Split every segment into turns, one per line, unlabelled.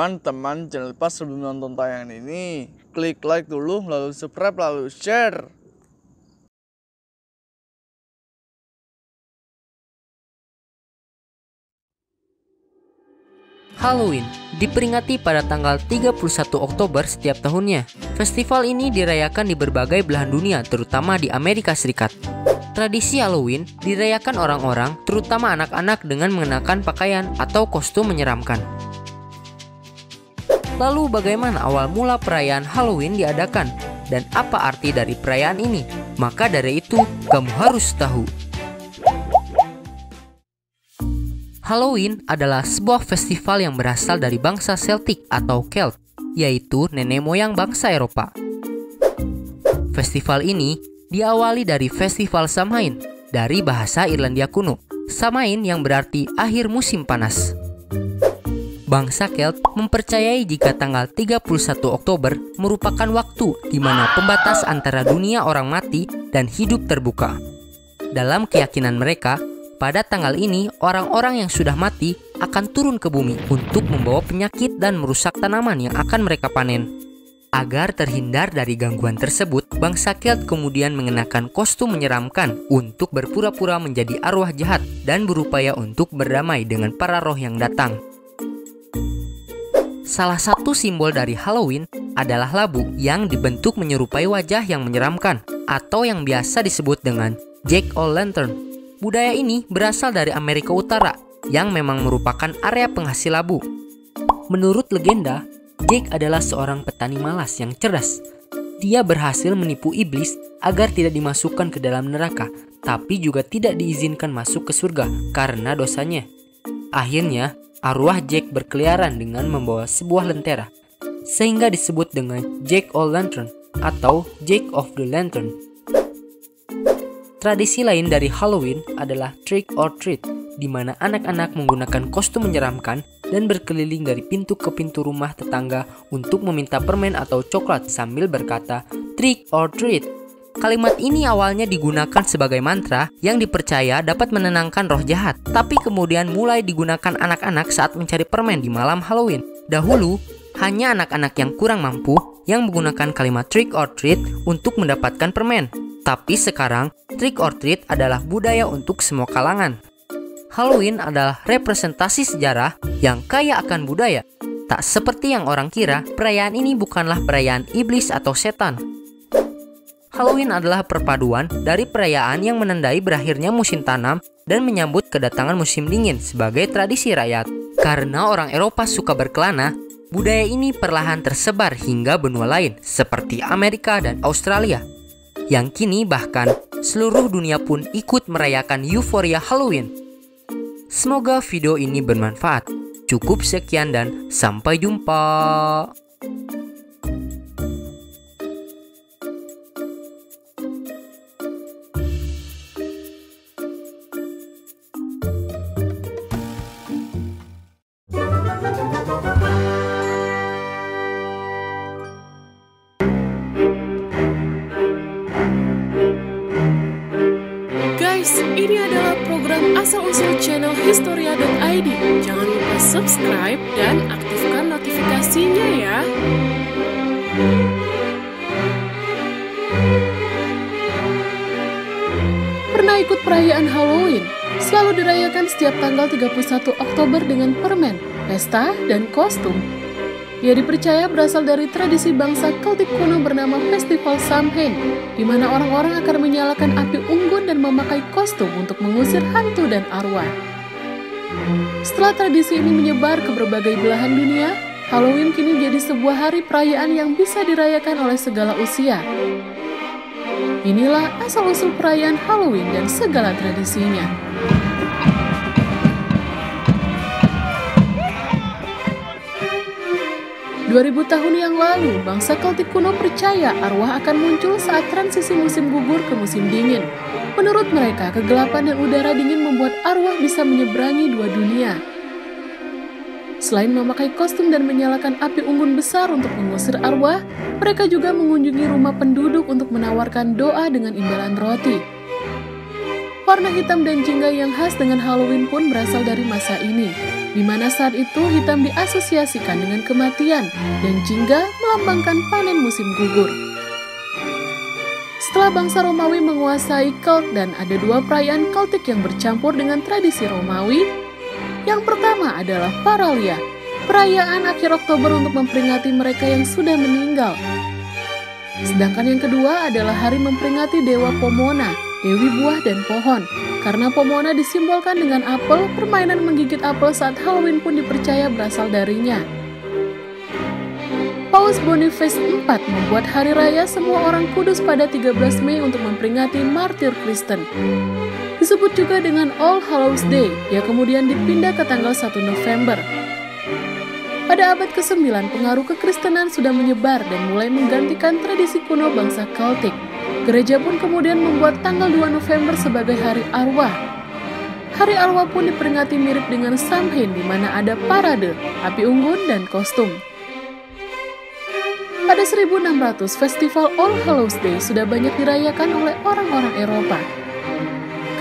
teman-teman, jangan lupa sebelum nonton tayangan ini, klik like dulu, lalu subscribe, lalu share.
Halloween diperingati pada tanggal 31 Oktober setiap tahunnya. Festival ini dirayakan di berbagai belahan dunia, terutama di Amerika Serikat. Tradisi Halloween dirayakan orang-orang, terutama anak-anak, dengan mengenakan pakaian atau kostum menyeramkan. Lalu bagaimana awal mula perayaan Halloween diadakan? Dan apa arti dari perayaan ini? Maka dari itu, kamu harus tahu. Halloween adalah sebuah festival yang berasal dari bangsa Celtic atau Celt, yaitu nenek moyang bangsa Eropa. Festival ini diawali dari Festival Samhain, dari bahasa Irlandia kuno, Samain yang berarti akhir musim panas. Bangsa Celt mempercayai jika tanggal 31 Oktober merupakan waktu di mana pembatas antara dunia orang mati dan hidup terbuka. Dalam keyakinan mereka, pada tanggal ini, orang-orang yang sudah mati akan turun ke bumi untuk membawa penyakit dan merusak tanaman yang akan mereka panen. Agar terhindar dari gangguan tersebut, bangsa Celt kemudian mengenakan kostum menyeramkan untuk berpura-pura menjadi arwah jahat dan berupaya untuk berdamai dengan para roh yang datang. Salah satu simbol dari Halloween adalah labu yang dibentuk menyerupai wajah yang menyeramkan atau yang biasa disebut dengan Jack-o'-lantern. Budaya ini berasal dari Amerika Utara yang memang merupakan area penghasil labu. Menurut legenda, Jack adalah seorang petani malas yang cerdas. Dia berhasil menipu iblis agar tidak dimasukkan ke dalam neraka, tapi juga tidak diizinkan masuk ke surga karena dosanya. Akhirnya, arwah Jack berkeliaran dengan membawa sebuah lentera, sehingga disebut dengan Jack-o'-lantern atau Jack of the Lantern. Tradisi lain dari Halloween adalah trick or treat, di mana anak-anak menggunakan kostum menyeramkan dan berkeliling dari pintu ke pintu rumah tetangga untuk meminta permen atau coklat sambil berkata trick or treat. Kalimat ini awalnya digunakan sebagai mantra yang dipercaya dapat menenangkan roh jahat, tapi kemudian mulai digunakan anak-anak saat mencari permen di malam Halloween. Dahulu, hanya anak-anak yang kurang mampu yang menggunakan kalimat trick or treat untuk mendapatkan permen. Tapi sekarang, trick or treat adalah budaya untuk semua kalangan. Halloween adalah representasi sejarah yang kaya akan budaya. Tak seperti yang orang kira, perayaan ini bukanlah perayaan iblis atau setan. Halloween adalah perpaduan dari perayaan yang menandai berakhirnya musim tanam dan menyambut kedatangan musim dingin sebagai tradisi rakyat. Karena orang Eropa suka berkelana, budaya ini perlahan tersebar hingga benua lain seperti Amerika dan Australia. Yang kini bahkan seluruh dunia pun ikut merayakan euforia Halloween. Semoga video ini bermanfaat. Cukup sekian dan sampai jumpa.
Guys, ini adalah program asal-usul channel Historia.id. Jangan lupa subscribe dan aktifkan notifikasinya ya. Pernah ikut perayaan Halloween? Selalu dirayakan setiap tanggal 31 Oktober dengan permen, pesta, dan kostum. Ia dipercaya berasal dari tradisi bangsa Keltik kuno bernama Festival Samhain, di mana orang-orang akan menyalakan api unggun dan memakai kostum untuk mengusir hantu dan arwah. Setelah tradisi ini menyebar ke berbagai belahan dunia, Halloween kini jadi sebuah hari perayaan yang bisa dirayakan oleh segala usia. Inilah asal-usul perayaan Halloween dan segala tradisinya. 2000 tahun yang lalu, bangsa Keltik kuno percaya arwah akan muncul saat transisi musim gugur ke musim dingin. Menurut mereka, kegelapan dan udara dingin membuat arwah bisa menyeberangi dua dunia. Selain memakai kostum dan menyalakan api unggun besar untuk mengusir arwah, mereka juga mengunjungi rumah penduduk untuk menawarkan doa dengan imbalan roti. Warna hitam dan jingga yang khas dengan Halloween pun berasal dari masa ini, di mana saat itu hitam diasosiasikan dengan kematian dan jingga melambangkan panen musim gugur. Setelah bangsa Romawi menguasai Celt dan ada dua perayaan Keltik yang bercampur dengan tradisi Romawi. Yang pertama adalah Paralia, perayaan akhir Oktober untuk memperingati mereka yang sudah meninggal. Sedangkan yang kedua adalah hari memperingati Dewa Pomona, Dewi buah dan pohon. Karena Pomona disimbolkan dengan apel, permainan menggigit apel saat Halloween pun dipercaya berasal darinya. Paus Boniface IV membuat hari raya semua orang kudus pada 13 Mei untuk memperingati martir Kristen. Disebut juga dengan All Hallows Day, yang kemudian dipindah ke tanggal 1 November. Pada abad ke-9, pengaruh kekristenan sudah menyebar dan mulai menggantikan tradisi kuno bangsa Keltik. Gereja pun kemudian membuat tanggal 2 November sebagai Hari Arwah. Hari Arwah pun diperingati mirip dengan Samhain, di mana ada parade, api unggun, dan kostum. Pada 1600, festival All Hallows Day sudah banyak dirayakan oleh orang-orang Eropa.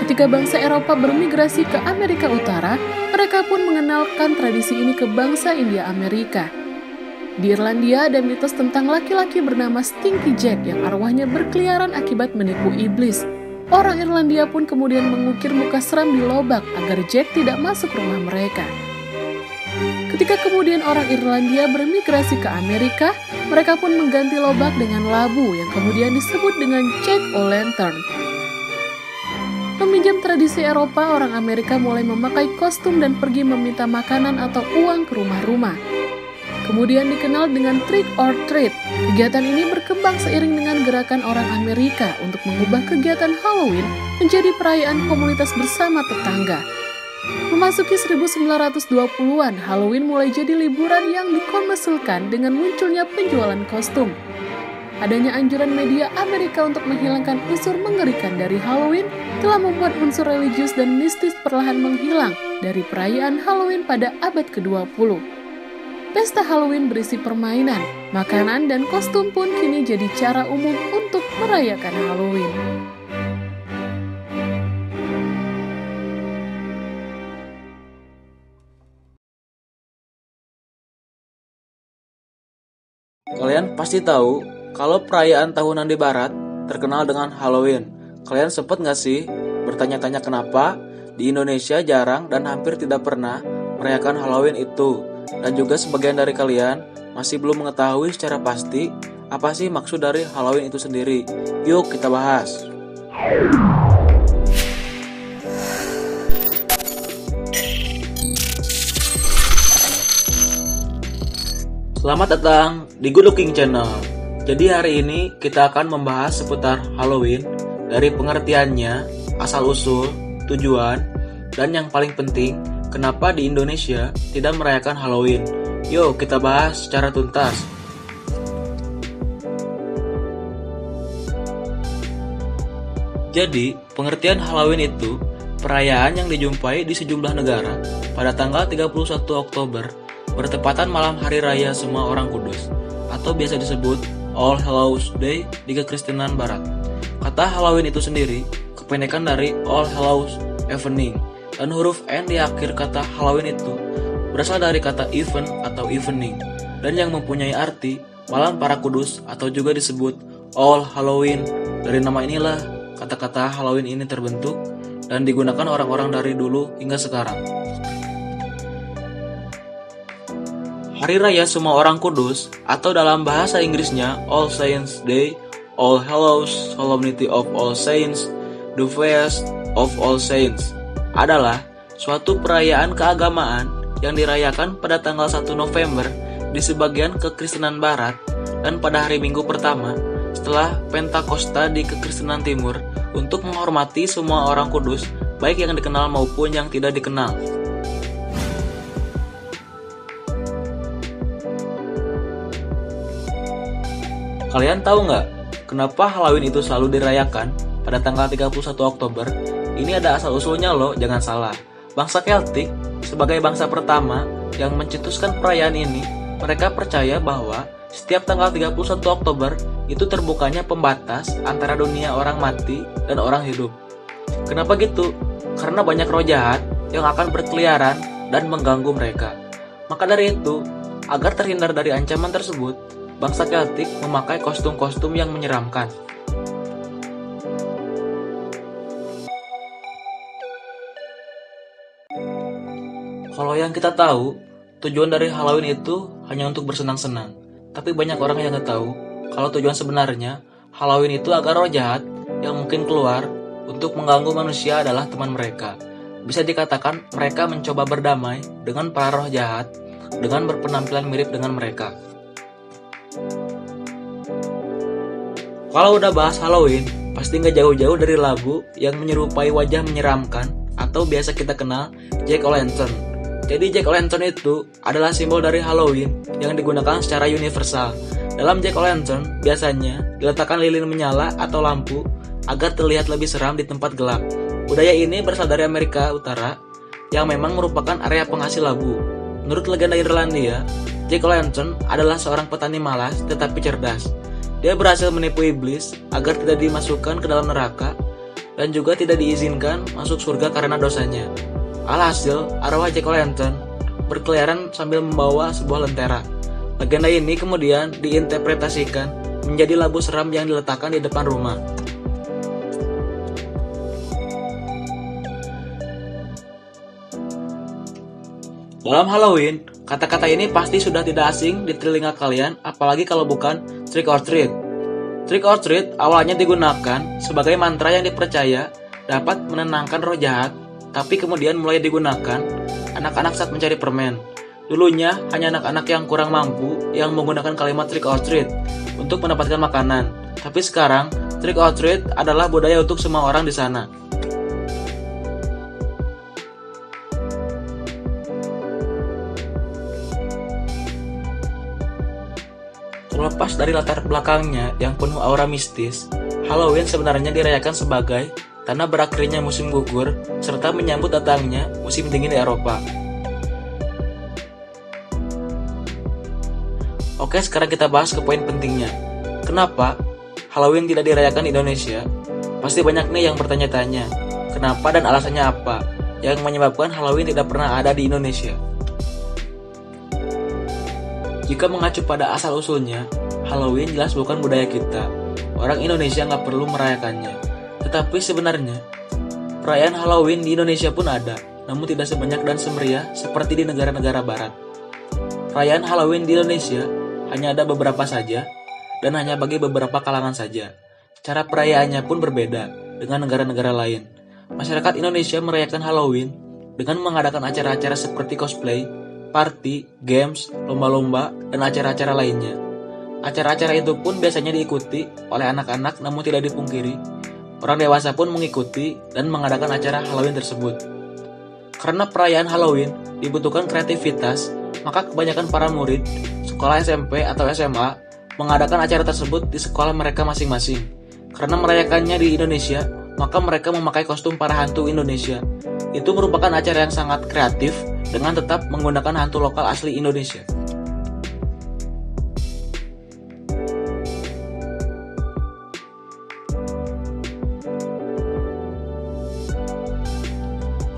Ketika bangsa Eropa bermigrasi ke Amerika Utara, mereka pun mengenalkan tradisi ini ke bangsa India Amerika. Di Irlandia ada mitos tentang laki-laki bernama Stinky Jack yang arwahnya berkeliaran akibat menipu iblis. Orang Irlandia pun kemudian mengukir muka seram di lobak agar Jack tidak masuk rumah mereka. Ketika kemudian orang Irlandia bermigrasi ke Amerika, mereka pun mengganti lobak dengan labu yang kemudian disebut dengan Jack-o'-lantern. Meminjam tradisi Eropa, orang Amerika mulai memakai kostum dan pergi meminta makanan atau uang ke rumah-rumah. Kemudian dikenal dengan trick or treat. Kegiatan ini berkembang seiring dengan gerakan orang Amerika untuk mengubah kegiatan Halloween menjadi perayaan komunitas bersama tetangga. Memasuki 1920-an, Halloween mulai jadi liburan yang dikomersilkan dengan munculnya penjualan kostum. Adanya anjuran media Amerika untuk menghilangkan unsur mengerikan dari Halloween telah membuat unsur religius dan mistis perlahan menghilang dari perayaan Halloween pada abad ke-20. Pesta Halloween berisi permainan, makanan, dan kostum pun kini jadi cara umum untuk merayakan Halloween.
Kalian pasti tahu kalau perayaan tahunan di Barat terkenal dengan Halloween. Kalian sempat nggak sih bertanya-tanya kenapa di Indonesia jarang dan hampir tidak pernah merayakan Halloween itu? Dan juga sebagian dari kalian masih belum mengetahui secara pasti apa sih maksud dari Halloween itu sendiri. Yuk kita bahas. Selamat datang di Good Looking Channel. Jadi hari ini kita akan membahas seputar Halloween dari pengertiannya, asal-usul, tujuan, dan yang paling penting, kenapa di Indonesia tidak merayakan Halloween. Yuk kita bahas secara tuntas. Jadi, pengertian Halloween itu perayaan yang dijumpai di sejumlah negara pada tanggal 31 Oktober bertepatan malam hari raya semua orang kudus atau biasa disebut All Hallows Day di kekristenan barat. Kata Halloween itu sendiri kependekan dari All Hallows Evening, dan huruf N di akhir kata Halloween itu berasal dari kata even atau evening, dan yang mempunyai arti malam para kudus atau juga disebut All Halloween. Dari nama inilah kata-kata Halloween ini terbentuk dan digunakan orang-orang dari dulu hingga sekarang. Hari Raya Semua Orang Kudus atau dalam bahasa Inggrisnya All Saints Day, All Hallows, Solemnity of All Saints, The Feast of All Saints adalah suatu perayaan keagamaan yang dirayakan pada tanggal 1 November di sebagian kekristenan barat dan pada hari Minggu pertama setelah Pentakosta di kekristenan timur untuk menghormati semua orang kudus baik yang dikenal maupun yang tidak dikenal. Kalian tahu nggak kenapa Halloween itu selalu dirayakan pada tanggal 31 Oktober? Ini ada asal-usulnya loh, jangan salah. Bangsa Keltik sebagai bangsa pertama yang mencetuskan perayaan ini, mereka percaya bahwa setiap tanggal 31 Oktober itu terbukanya pembatas antara dunia orang mati dan orang hidup. Kenapa gitu? Karena banyak roh jahat yang akan berkeliaran dan mengganggu mereka. Maka dari itu, agar terhindar dari ancaman tersebut, bangsa Celtic memakai kostum-kostum yang menyeramkan. Kalau yang kita tahu, tujuan dari Halloween itu hanya untuk bersenang-senang. Tapi banyak orang yang nggak tahu kalau tujuan sebenarnya Halloween itu agar roh jahat yang mungkin keluar untuk mengganggu manusia adalah teman mereka. Bisa dikatakan mereka mencoba berdamai dengan para roh jahat dengan berpenampilan mirip dengan mereka. Kalau udah bahas Halloween, pasti nggak jauh-jauh dari lagu yang menyerupai wajah menyeramkan atau biasa kita kenal Jack-o'-lantern. Jadi Jack-o'-lantern itu adalah simbol dari Halloween yang digunakan secara universal. Dalam Jack-o'-lantern biasanya diletakkan lilin menyala atau lampu agar terlihat lebih seram di tempat gelap. Budaya ini berasal dari Amerika Utara yang memang merupakan area penghasil labu. Menurut legenda Irlandia, Jack-o'-lantern adalah seorang petani malas tetapi cerdas. Dia berhasil menipu iblis agar tidak dimasukkan ke dalam neraka dan juga tidak diizinkan masuk surga karena dosanya. Alhasil, arwah Jack-o'-lantern berkeliaran sambil membawa sebuah lentera. Legenda ini kemudian diinterpretasikan menjadi labu seram yang diletakkan di depan rumah. Dalam Halloween, kata-kata ini pasti sudah tidak asing di telinga kalian, apalagi kalau bukan trick or treat. Trick or treat awalnya digunakan sebagai mantra yang dipercaya dapat menenangkan roh jahat, tapi kemudian mulai digunakan anak-anak saat mencari permen. Dulunya hanya anak-anak yang kurang mampu yang menggunakan kalimat trick or treat untuk mendapatkan makanan. Tapi sekarang, trick or treat adalah budaya untuk semua orang di sana. Terlepas dari latar belakangnya yang penuh aura mistis, Halloween sebenarnya dirayakan sebagai tanda berakhirnya musim gugur serta menyambut datangnya musim dingin di Eropa. Oke, sekarang kita bahas ke poin pentingnya. Kenapa Halloween tidak dirayakan di Indonesia? Pasti banyak nih yang bertanya-tanya, kenapa dan alasannya apa yang menyebabkan Halloween tidak pernah ada di Indonesia? Jika mengacu pada asal-usulnya, Halloween jelas bukan budaya kita. Orang Indonesia nggak perlu merayakannya. Tetapi sebenarnya, perayaan Halloween di Indonesia pun ada, namun tidak sebanyak dan semeriah seperti di negara-negara barat. Perayaan Halloween di Indonesia hanya ada beberapa saja, dan hanya bagi beberapa kalangan saja. Cara perayaannya pun berbeda dengan negara-negara lain. Masyarakat Indonesia merayakan Halloween dengan mengadakan acara-acara seperti cosplay, party, games, lomba-lomba, dan acara-acara lainnya. Acara-acara itu pun biasanya diikuti oleh anak-anak, namun tidak dipungkiri, orang dewasa pun mengikuti dan mengadakan acara Halloween tersebut. Karena perayaan Halloween dibutuhkan kreativitas, maka kebanyakan para murid sekolah SMP atau SMA mengadakan acara tersebut di sekolah mereka masing-masing. Karena merayakannya di Indonesia, maka mereka memakai kostum para hantu Indonesia. Itu merupakan acara yang sangat kreatif dengan tetap menggunakan hantu lokal asli Indonesia.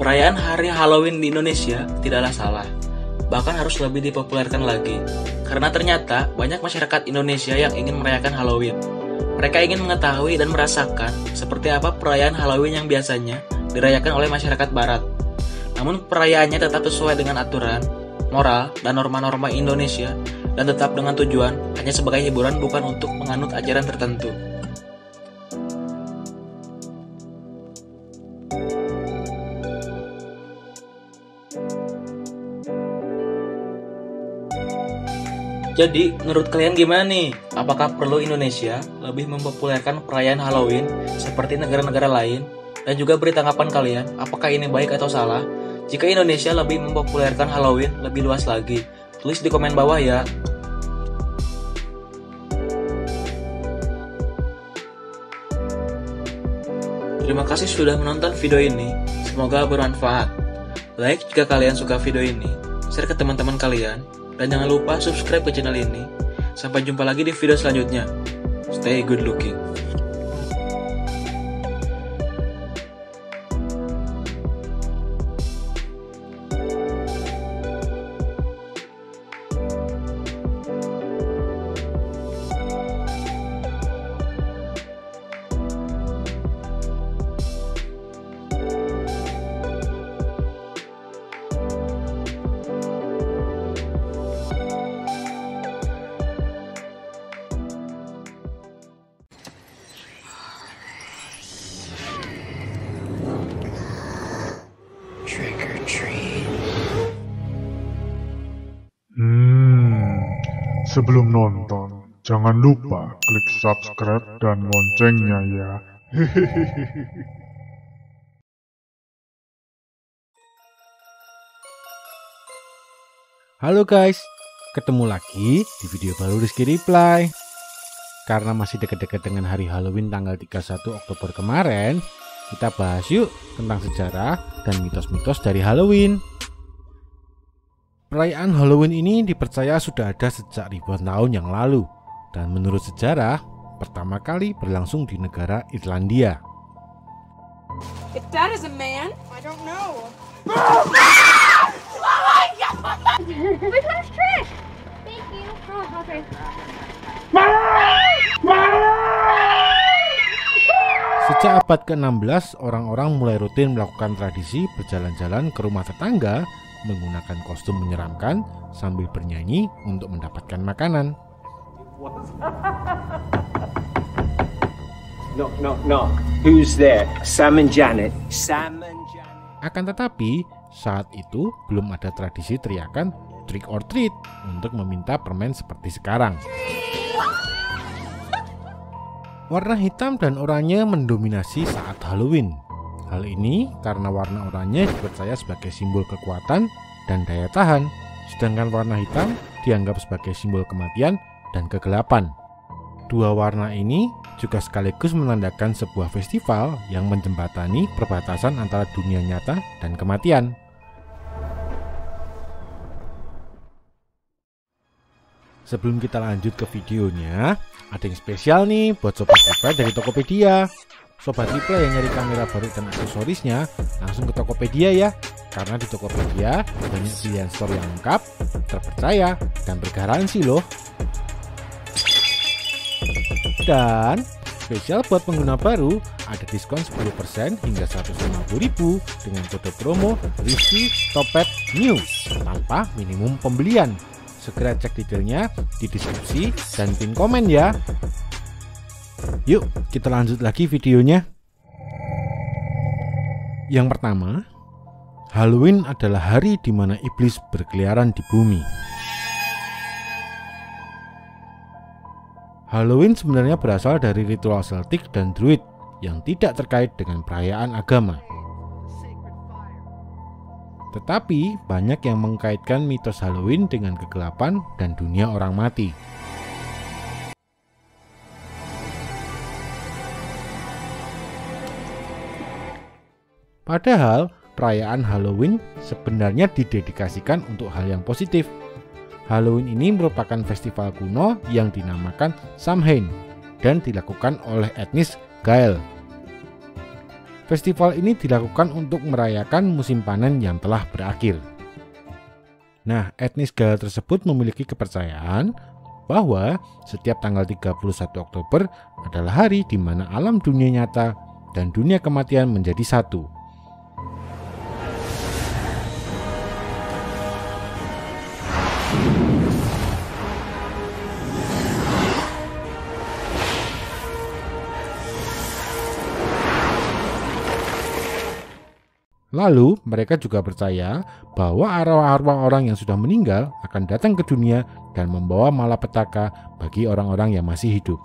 Perayaan hari Halloween di Indonesia tidaklah salah, bahkan harus lebih dipopulerkan lagi. Karena ternyata banyak masyarakat Indonesia yang ingin merayakan Halloween. Mereka ingin mengetahui dan merasakan seperti apa perayaan Halloween yang biasanya dirayakan oleh masyarakat barat. Namun perayaannya tetap sesuai dengan aturan, moral, dan norma-norma Indonesia, dan tetap dengan tujuan hanya sebagai hiburan, bukan untuk menganut ajaran tertentu. Jadi, menurut kalian gimana nih? Apakah perlu Indonesia lebih mempopulerkan perayaan Halloween seperti negara-negara lain? Dan juga beri tanggapan kalian, apakah ini baik atau salah? Jika Indonesia lebih mempopulerkan Halloween lebih luas lagi, tulis di komen bawah ya. Terima kasih sudah menonton video ini, semoga bermanfaat. Like jika kalian suka video ini, share ke teman-teman kalian, dan jangan lupa subscribe ke channel ini. Sampai jumpa lagi di video selanjutnya. Stay good looking.
Sebelum nonton, jangan lupa klik subscribe dan loncengnya ya.
Halo guys, ketemu lagi di video baru Rizky Reply. Karena masih dekat-dekat dengan hari Halloween tanggal 31 Oktober kemarin, kita bahas yuk tentang sejarah dan mitos-mitos dari Halloween. Perayaan Halloween ini dipercaya sudah ada sejak ribuan tahun yang lalu, dan menurut sejarah, pertama kali berlangsung di negara Irlandia.
If that is a man, I don't know.
We found a trick! Thank you. Oh, okay.
Sejak abad ke-16, orang-orang mulai rutin melakukan tradisi berjalan-jalan ke rumah tetangga menggunakan kostum menyeramkan sambil bernyanyi untuk mendapatkan makanan.
Knock. Who's there? Sam and Janet. Sam and Janet.
Akan tetapi, saat itu belum ada tradisi teriakan trick or treat untuk meminta permen seperti sekarang. Warna hitam dan oranye mendominasi saat Halloween. Hal ini karena warna oranye dipercaya sebagai simbol kekuatan dan daya tahan, sedangkan warna hitam dianggap sebagai simbol kematian dan kegelapan. Dua warna ini juga sekaligus menandakan sebuah festival yang menjembatani perbatasan antara dunia nyata dan kematian. Sebelum kita lanjut ke videonya, ada yang spesial nih buat Sobat Reply dari Tokopedia. Sobat Reply yang nyari kamera baru dan aksesorisnya langsung ke Tokopedia ya, karena di Tokopedia banyak pilihan store yang lengkap, terpercaya, dan bergaransi loh. Dan spesial buat pengguna baru, ada diskon 10% hingga 150.000 dengan kode promo Rizky Topet New tanpa minimum pembelian. Segera cek detailnya di deskripsi dan pin komen ya. Yuk kita lanjut lagi videonya. Yang pertama, Halloween adalah hari di mana iblis berkeliaran di bumi. Halloween sebenarnya berasal dari ritual Celtic dan Druid yang tidak terkait dengan perayaan agama. Tetapi banyak yang mengkaitkan mitos Halloween dengan kegelapan dan dunia orang mati. Padahal perayaan Halloween sebenarnya didedikasikan untuk hal yang positif. Halloween ini merupakan festival kuno yang dinamakan Samhain dan dilakukan oleh etnis Gael. Festival ini dilakukan untuk merayakan musim panen yang telah berakhir. Nah, etnis Gael tersebut memiliki kepercayaan bahwa setiap tanggal 31 Oktober adalah hari di mana alam dunia nyata dan dunia kematian menjadi satu. Lalu mereka juga percaya bahwa arwah-arwah orang yang sudah meninggal akan datang ke dunia dan membawa malapetaka bagi orang-orang yang masih hidup.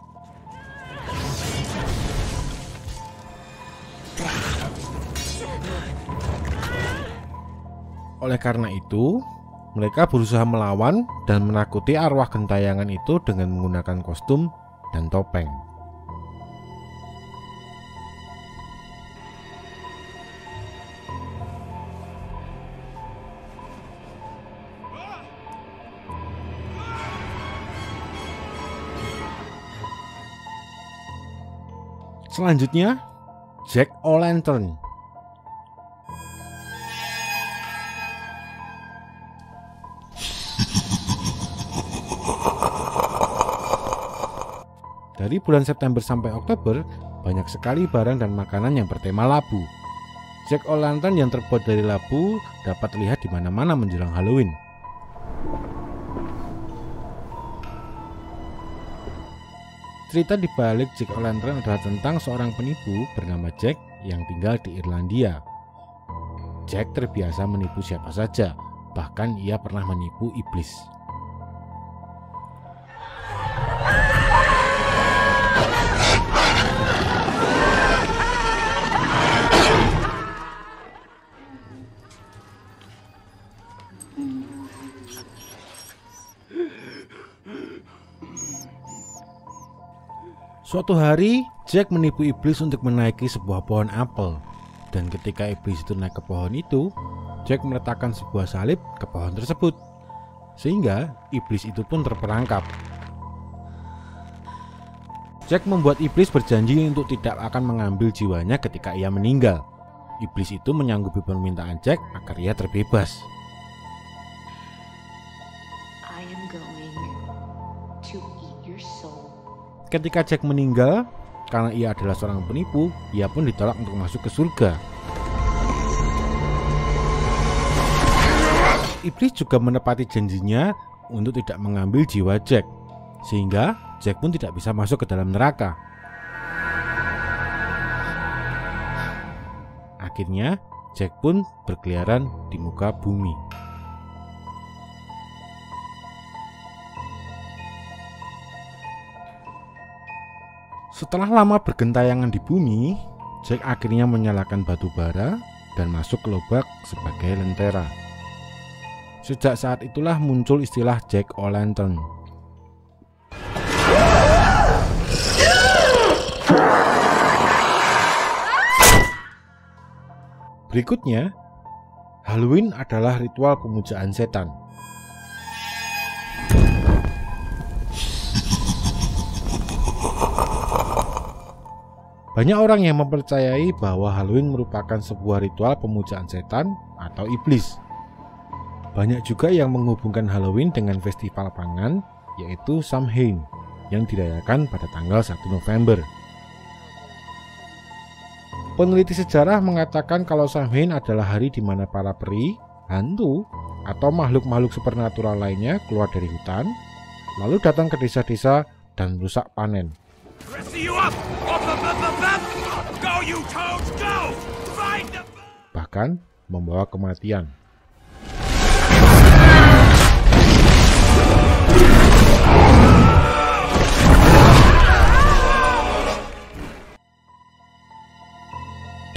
Oleh karena itu, mereka berusaha melawan dan menakuti arwah gentayangan itu dengan menggunakan kostum dan topeng. Selanjutnya, Jack-o'-lantern. Dari bulan September sampai Oktober, banyak sekali barang dan makanan yang bertema labu. Jack-o'-lantern yang terbuat dari labu dapat terlihat di mana-mana menjelang Halloween. Cerita di balik Jack-o'-lantern adalah tentang seorang penipu bernama Jack yang tinggal di Irlandia. Jack terbiasa menipu siapa saja, bahkan ia pernah menipu iblis. Suatu hari, Jack menipu iblis untuk menaiki sebuah pohon apel. Dan ketika iblis itu naik ke pohon itu, Jack meletakkan sebuah salib ke pohon tersebut. Sehingga iblis itu pun terperangkap. Jack membuat iblis berjanji untuk tidak akan mengambil jiwanya ketika ia meninggal. Iblis itu menyanggupi permintaan Jack agar ia terbebas. Ketika Jack meninggal, karena ia adalah seorang penipu, ia pun ditolak untuk masuk ke surga. Iblis juga menepati janjinya untuk tidak mengambil jiwa Jack, sehingga Jack pun tidak bisa masuk ke dalam neraka. Akhirnya, Jack pun berkeliaran di muka bumi. Setelah lama bergentayangan di bumi, Jack akhirnya menyalakan batu bara dan masuk ke lubang sebagai lentera. Sejak saat itulah muncul istilah Jack-o'-lantern. Berikutnya, Halloween adalah ritual pemujaan setan. Banyak orang yang mempercayai bahwa Halloween merupakan sebuah ritual pemujaan setan atau iblis. Banyak juga yang menghubungkan Halloween dengan festival pangan, yaitu Samhain, yang dirayakan pada tanggal 1 November. Peneliti sejarah mengatakan kalau Samhain adalah hari di mana para peri, hantu, atau makhluk-makhluk supernatural lainnya keluar dari hutan, lalu datang ke desa-desa dan merusak panen. Bahkan membawa kematian.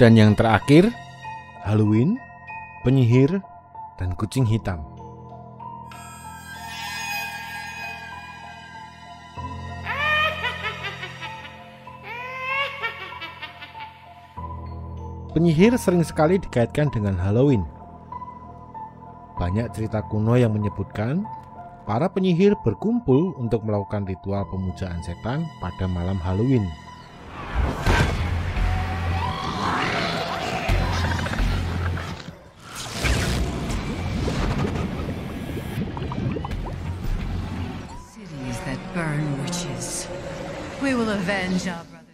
Dan yang terakhir, Halloween, penyihir, dan kucing hitam. Penyihir sering sekali dikaitkan dengan Halloween. Banyak cerita kuno yang menyebutkan para penyihir berkumpul untuk melakukan ritual pemujaan setan pada malam Halloween.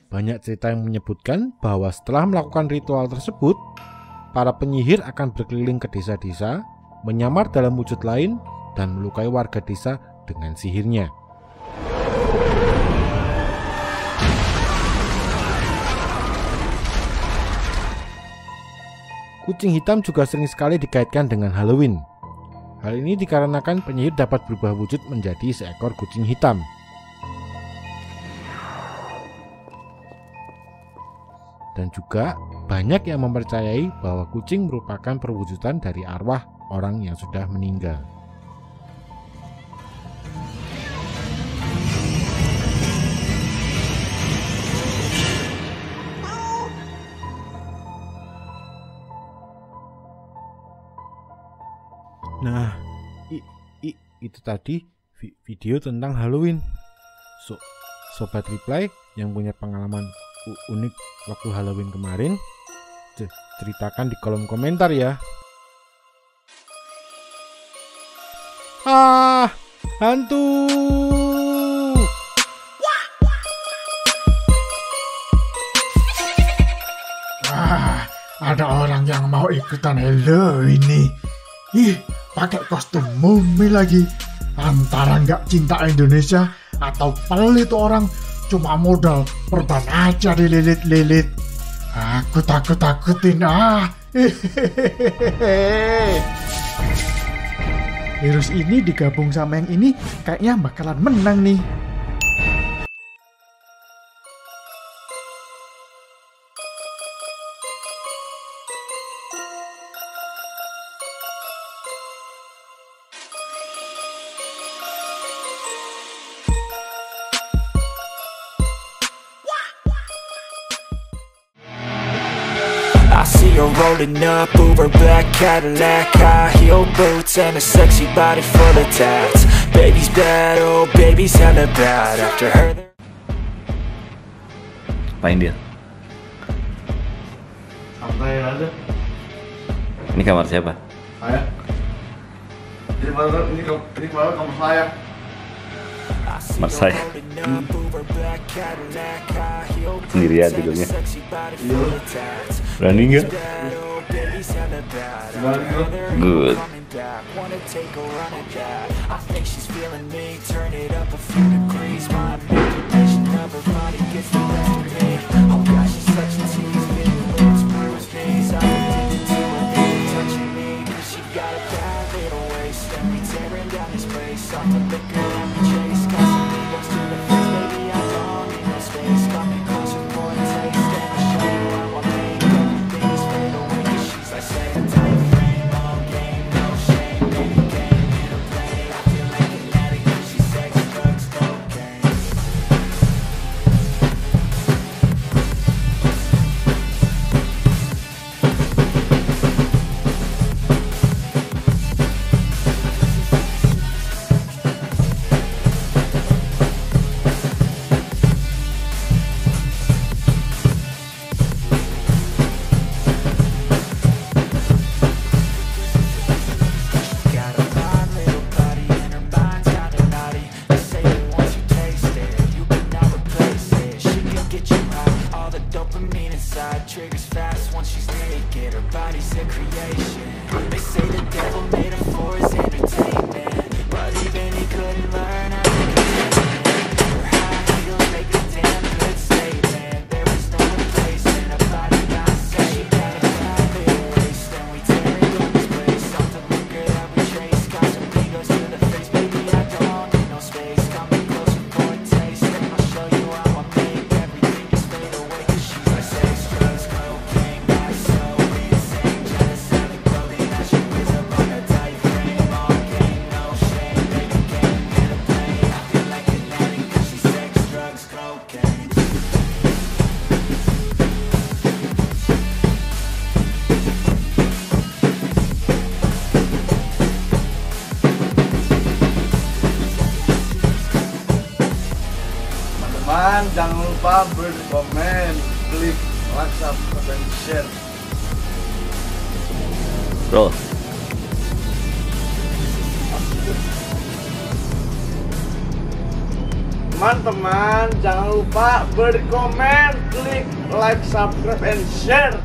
Banyak cerita yang menyebutkan bahwa setelah melakukan ritual tersebut, para penyihir akan berkeliling ke desa-desa, menyamar dalam wujud lain, dan melukai warga desa dengan sihirnya. Kucing hitam juga sering sekali dikaitkan dengan Halloween. Hal ini dikarenakan penyihir dapat berubah wujud menjadi seekor kucing hitam. Dan juga banyak yang mempercayai bahwa kucing merupakan perwujudan dari arwah orang yang sudah meninggal. Nah, itu tadi video tentang Halloween. Sobat Reply yang punya pengalaman unik waktu Halloween kemarin, ceritakan di kolom komentar ya. Hantu!
Ada orang yang mau ikutan Halloween nih. Ih, pakai kostum mumi lagi. Antara nggak cinta Indonesia atau pelit orang cuma modal perban aja dililit-lilit. Aku takut-takutin Virus ini digabung sama yang ini kayaknya bakalan menang nih.
you're rolling up, Uber black Cadillac, high heel boots and a sexy body full of tats. Baby's bad, oh baby's hella bad. After her
Apain dia?
Santai aja.
Ini kamar siapa?
Saya. Ini kamar saya.
Kamar saya. Sendirian tidurnya. Berani nggak? Good.
Jangan lupa berkomen, klik like, subscribe, dan share.
Bro.
Teman-teman, jangan lupa berkomen, klik like, subscribe, and share.